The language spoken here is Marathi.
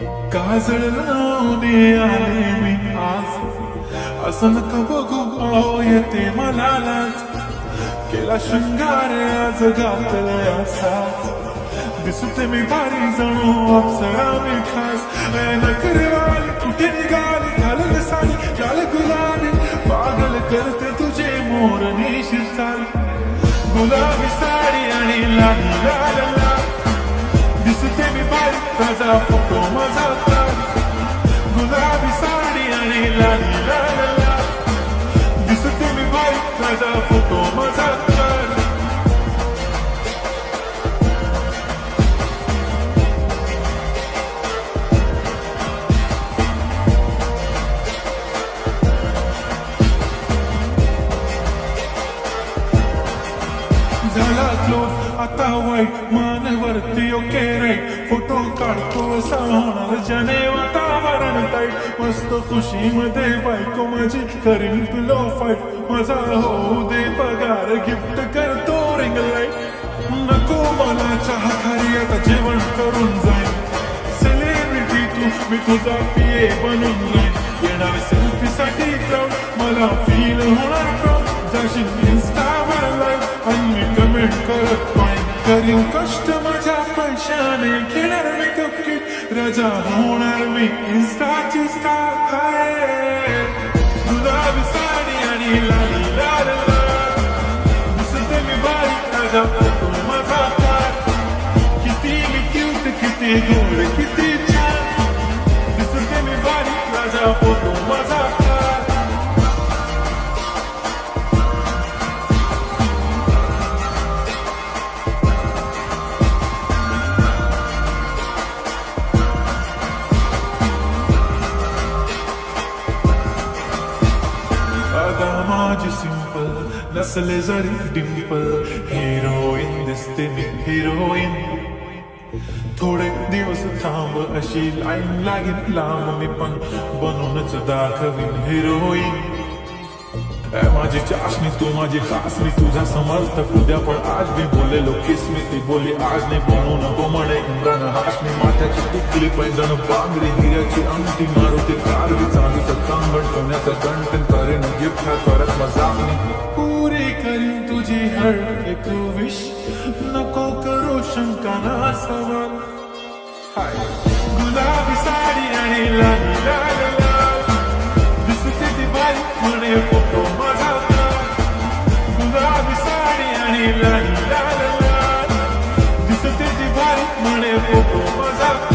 काजळ लावणे आले मी आज, असं नका बघू अहो येते मला लाज. केला शृंगार आज घातलाय असाच, दिसते मी भारी जणू अप्सरा मी खास. नखरेवाली कुठे निघाली घालत साडी लाल गुलाबी, पागल करते तुझे मोरनीशी चाल. गुलाबी साडी आणि लाली लाल लाल, दिसते मी भारी ताजा फोटो माझा ताल. गुलाबी साडी आणि लाली लाल लाल, दिसते मी भारी ताजा फोटो माझा ताल. झाला क्लोज आता वाईट मानवरती ओके राईट, फोटो काढतो असा होणार ज्याने वातावरण ताईट. मस्त खुशीमध्ये बायको माझी करीन पिलो फाईट, माझा होऊ दे पगार गिफ्ट करतो रिंग लाईट. नको मला चहा खारी आता जेवण करून जाईन, सेलिब्रिटी तू मी तुझा पिये बनून जाईन. येणार सेल्फी साठी क्राऊड मला फील होणार प्राऊड, जाशील इन्स्टावर लाईव्ह आणि मी कमेंट करत नाही. करीन कष्ट माझ्या पैशाने, घेणार मी कपकिट राजा होणार मी इन्स्टाची स्टार. गुलाबी साडी आणि लाली लाल लाल, दिसते मी भारी राजा फोटो माझा ताल. किती मी क्यूट किती गोड किती छान, दिसते मी भारी राजा फोटो माझा ताल. माझी सिंपल नसले जरी डिंपल, हिरोईन दिसते मी हिरोईन. थोडे दिवस थांब अशी लाईन लागेल लांब, मी पण बनूनच दाखवीन हिरोईन. माझी चाशनी तू माझी खास, मी तुझा समर्थक उद्या पण आज मी बोललेलो किस मी, ती बोली आज नाही बनू नको म्हणे इम्रान हाशमी. माथ्याची टिकली पैंजण बांगडी हिऱ्याची अंगठी, मारुती कारवी चांदीचं कंगण, सोन्याचं कंटन करेन गिफ्ट हा करत मजाकनी. पुरी करीन तुझी हर एक विश, नको करू शंका ना सवाल. गुलाबी साडी आणि लाली लाल लाल, दिसते ती बाई म्हणे फोटो माझा ताल. गुलाबी साडी आणि लाली लाल लाल, दिसते ती बाई म्हणे फोटो माझा ताल.